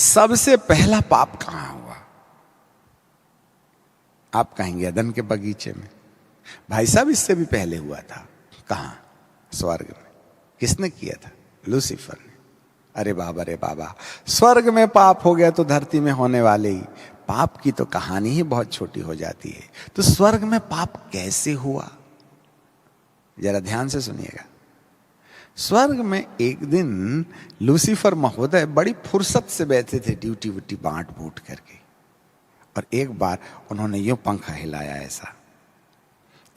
सबसे पहला पाप कहां हुआ? आप कहेंगे अदन के बगीचे में। भाई साहब इससे भी पहले हुआ था। कहां? स्वर्ग में। किसने किया था? लूसीफर ने। अरे बाबा रे बाबा, स्वर्ग में पाप हो गया तो धरती में होने वाले ही पाप की तो कहानी ही बहुत छोटी हो जाती है। तो स्वर्ग में पाप कैसे हुआ, जरा ध्यान से सुनिएगा। स्वर्ग में एक दिन लूसीफर महोदय बड़ी फुर्सत से बैठे थे, ड्यूटी वुटी बांट बूट करके, और एक बार उन्होंने यूं पंखा हिलाया ऐसा,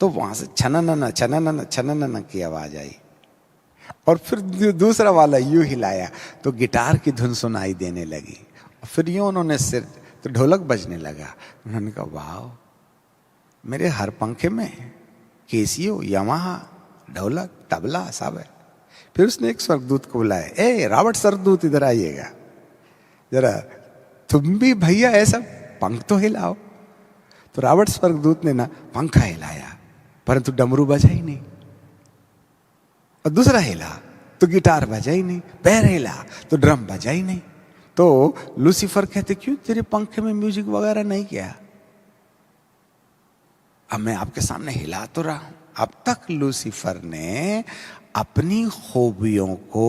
तो वहां से छनन छनन छनन की आवाज आई, और फिर दूसरा वाला यूं हिलाया तो गिटार की धुन सुनाई देने लगी, और फिर यूं उन्होंने सिर तो ढोलक बजने लगा। उन्होंने कहा वाह, मेरे हर पंखे में केसियो, यमाहा, ढोलक, तबला सब है। फिर उसने एक स्वर्गदूत को बुलाया, ए रॉबर्ट स्वर्गदूत इधर आइएगा जरा, तुम भी भैया ऐसा पंख तो हिलाओ। तो रॉबर्ट स्वर्गदूत ने ना पंखा हिलाया, परंतु डमरू बजा ही नहीं, और दूसरा हिला तो गिटार बजा ही नहीं, पैर हिला तो ड्रम बजा ही नहीं। तो लूसीफर कहते क्यों तेरे पंखे में म्यूजिक वगैरह नहीं किया? अब मैं आपके सामने हिला तो रहा हूं। अब तक लूसीफर ने अपनी खूबियों को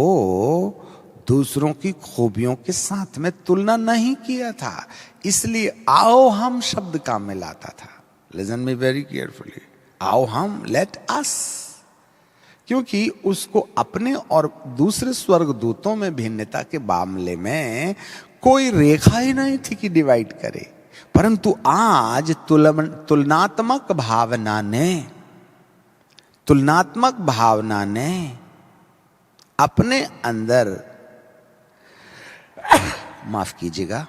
दूसरों की खूबियों के साथ में तुलना नहीं किया था, इसलिए आओ हम शब्द काम में लाता था। लिसन मी वेरी केयरफुली, आओ हम, लेट अस, क्योंकि उसको अपने और दूसरे स्वर्गदूतों में भिन्नता के मामले में कोई रेखा ही नहीं थी कि डिवाइड करे। परंतु आज तुलनात्मक भावना ने अपने अंदर, माफ कीजिएगा,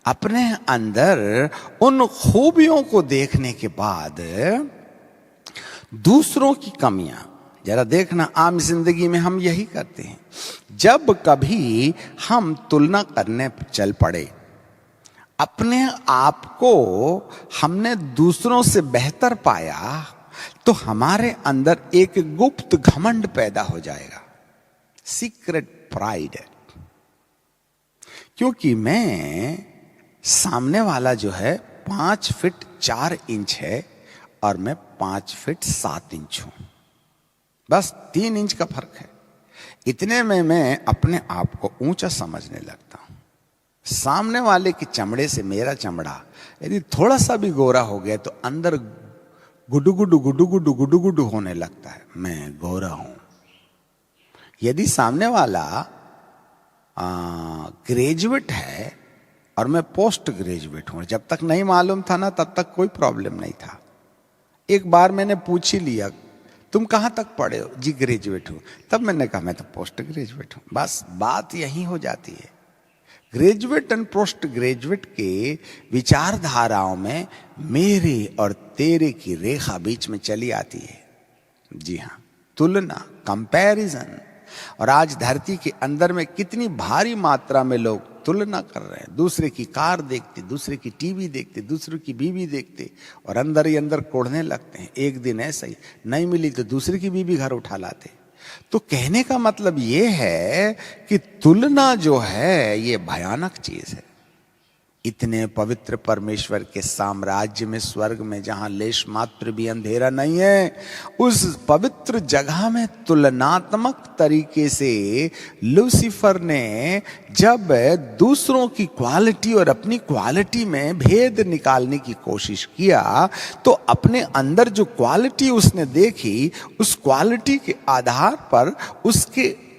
अपने अंदर उन खूबियों को देखने के बाद दूसरों की कमियां, जरा देखना, आम जिंदगी में हम यही करते हैं। जब कभी हम तुलना करने चल पड़े, अपने आप को हमने दूसरों से बेहतर पाया, तो हमारे अंदर एक गुप्त घमंड पैदा हो जाएगा, सीक्रेट प्राइड। क्योंकि मैं, सामने वाला जो है 5 फीट 4 इंच है और मैं 5 फीट 7 इंच हूं, बस 3 इंच का फर्क है। इतने में मैं अपने आप को ऊंचा समझने लगता हूं। सामने वाले की चमड़े से मेरा चमड़ा यदि थोड़ा सा भी गोरा हो गया तो अंदर गुडू गुडू गुडू गुडू गुडू गुडू होने लगता है, मैं गोरा हूं। यदि सामने वाला ग्रेजुएट है और मैं पोस्ट ग्रेजुएट हूं, जब तक नहीं मालूम था ना तब तक कोई प्रॉब्लम नहीं था। एक बार मैंने पूछ ही लिया, तुम कहां तक पढ़े हो? जी ग्रेजुएट हूं। तब मैंने कहा मैं तो पोस्ट ग्रेजुएट हूं। बस बात यही हो जाती है। ग्रेजुएट एंड पोस्ट ग्रेजुएट के विचारधाराओं में मेरे और तेरे की रेखा बीच में चली आती है। जी हां, तुलना, कंपैरिजन। और आज धरती के अंदर में कितनी भारी मात्रा में लोग तुलना कर रहे हैं। दूसरे की कार देखते, दूसरे की टीवी देखते, दूसरे की बीवी देखते और अंदर ही अंदर कोढ़ने लगते हैं। एक दिन ऐसा ही नहीं मिली तो दूसरे की बीवी घर उठा लाते। तो कहने का मतलब ये है कि तुलना जो है ये भयानक चीज है। इतने पवित्र परमेश्वर के साम्राज्य में, स्वर्ग में, जहां लेश मात्र भी अंधेरा नहीं है, उस पवित्र जगह में तुलनात्मक तरीके से लूसीफर ने जब दूसरों की क्वालिटी और अपनी क्वालिटी में भेद निकालने की कोशिश किया, तो अपने अंदर जो क्वालिटी उसने देखी, उस क्वालिटी के आधार पर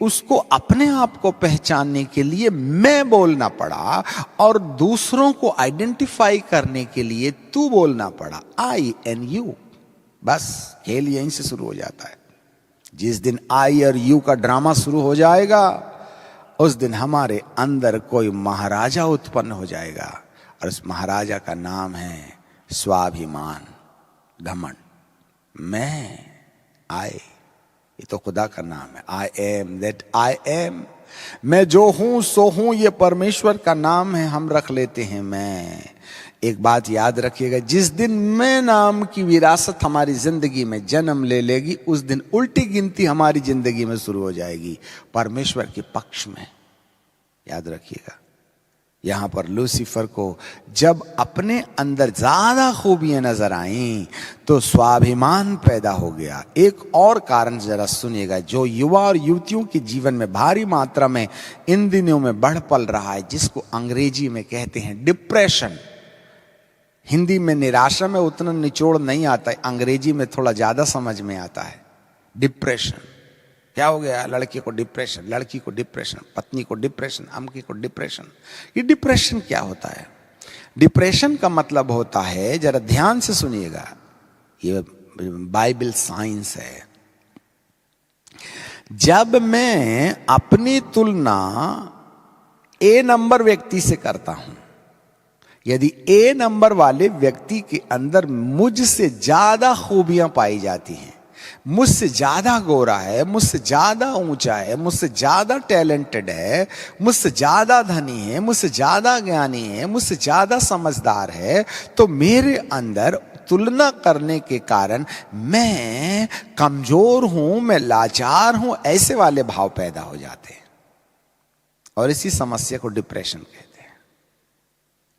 उसको अपने आप को पहचानने के लिए मैं बोलना पड़ा, और दूसरों को आइडेंटिफाई करने के लिए तू बोलना पड़ा, आई एंड यू। बस खेल यहीं से शुरू हो जाता है। जिस दिन आई और यू का ड्रामा शुरू हो जाएगा, उस दिन हमारे अंदर कोई महाराजा उत्पन्न हो जाएगा, और उस महाराजा का नाम है स्वाभिमान, घमंड। मैं, आई, ये तो खुदा का नाम है। I am that I am, मैं जो हूं सो हूं, ये परमेश्वर का नाम है, हम रख लेते हैं मैं। एक बात याद रखिएगा, जिस दिन मैं नाम की विरासत हमारी जिंदगी में जन्म ले लेगी, उस दिन उल्टी गिनती हमारी जिंदगी में शुरू हो जाएगी, परमेश्वर के पक्ष में। याद रखिएगा, यहां पर लूसीफर को जब अपने अंदर ज्यादा खूबियां नजर आईं तो स्वाभिमान पैदा हो गया। एक और कारण जरा सुनिएगा जो युवा और युवतियों के जीवन में भारी मात्रा में इन दिनों में बढ़ पल रहा है, जिसको अंग्रेजी में कहते हैं डिप्रेशन। हिंदी में निराशा में उतना निचोड़ नहीं आता है, अंग्रेजी में थोड़ा ज्यादा समझ में आता है। डिप्रेशन क्या हो गया? लड़के को डिप्रेशन, लड़की को डिप्रेशन, पत्नी को डिप्रेशन, अमकी को डिप्रेशन। ये डिप्रेशन क्या होता है? डिप्रेशन का मतलब होता है, जरा ध्यान से सुनिएगा, ये बाइबल साइंस है। जब मैं अपनी तुलना ए नंबर व्यक्ति से करता हूं, यदि ए नंबर वाले व्यक्ति के अंदर मुझसे ज्यादा खूबियां पाई जाती हैं, मुझसे ज्यादा गोरा है, मुझसे ज्यादा ऊंचा है, मुझसे ज्यादा टैलेंटेड है, मुझसे ज्यादा धनी है, मुझसे ज्यादा ज्ञानी है, मुझसे ज्यादा समझदार है, तो मेरे अंदर तुलना करने के कारण मैं कमजोर हूं, मैं लाचार हूं, ऐसे वाले भाव पैदा हो जाते हैं। और इसी समस्या को डिप्रेशन कहते हैं।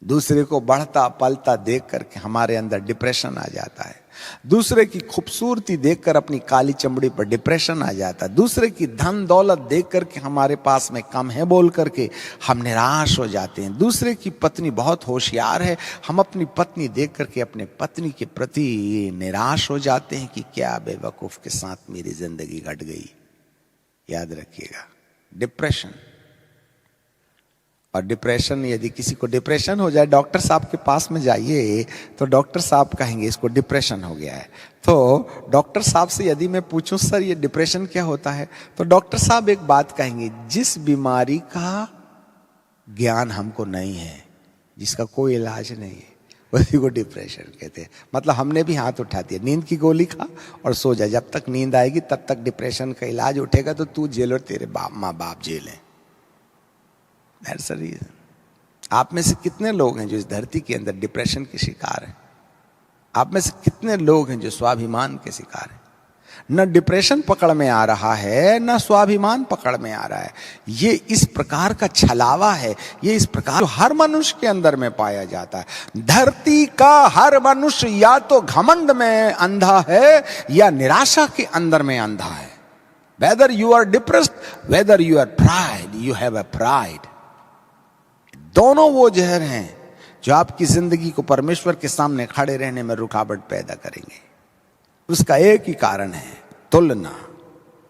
दूसरे को बढ़ता पलता देख करके हमारे अंदर डिप्रेशन आ जाता है। दूसरे की खूबसूरती देखकर अपनी काली चमड़ी पर डिप्रेशन आ जाता है। दूसरे की धन दौलत देख करके हमारे पास में कम है बोल करके हम निराश हो जाते हैं। दूसरे की पत्नी बहुत होशियार है, हम अपनी पत्नी देख करके अपने पत्नी के प्रति निराश हो जाते हैं कि क्या बेवकूफ के साथ मेरी जिंदगी घट गई। याद रखिएगा, डिप्रेशन। और डिप्रेशन, यदि किसी को डिप्रेशन हो जाए, डॉक्टर साहब के पास में जाइए तो डॉक्टर साहब कहेंगे इसको डिप्रेशन हो गया है। तो डॉक्टर साहब से यदि मैं पूछूं सर ये डिप्रेशन क्या होता है, तो डॉक्टर साहब एक बात कहेंगे, जिस बीमारी का ज्ञान हमको नहीं है, जिसका कोई इलाज नहीं है, उसी को डिप्रेशन कहते हैं। मतलब हमने भी हाथ उठा दिया, नींद की गोली खा और सो जा, जब तक नींद आएगी तब तक डिप्रेशन का इलाज उठेगा, तो तू जेल और तेरे माँ बाप जेल है। That's the reason। आप में से कितने लोग हैं जो इस धरती के अंदर डिप्रेशन के शिकार हैं? आप में से कितने लोग हैं जो स्वाभिमान के शिकार हैं? न डिप्रेशन पकड़ में आ रहा है, न स्वाभिमान पकड़ में आ रहा है। ये इस प्रकार का छलावा है, ये इस प्रकार हर मनुष्य के अंदर में पाया जाता है। धरती का हर मनुष्य या तो घमंड में अंधा है या निराशा के अंदर में अंधा है। Whether you are depressed, whether you are pride, you have a pride। दोनों वो जहर हैं जो आपकी जिंदगी को परमेश्वर के सामने खड़े रहने में रुकावट पैदा करेंगे। उसका एक ही कारण है, तुलना।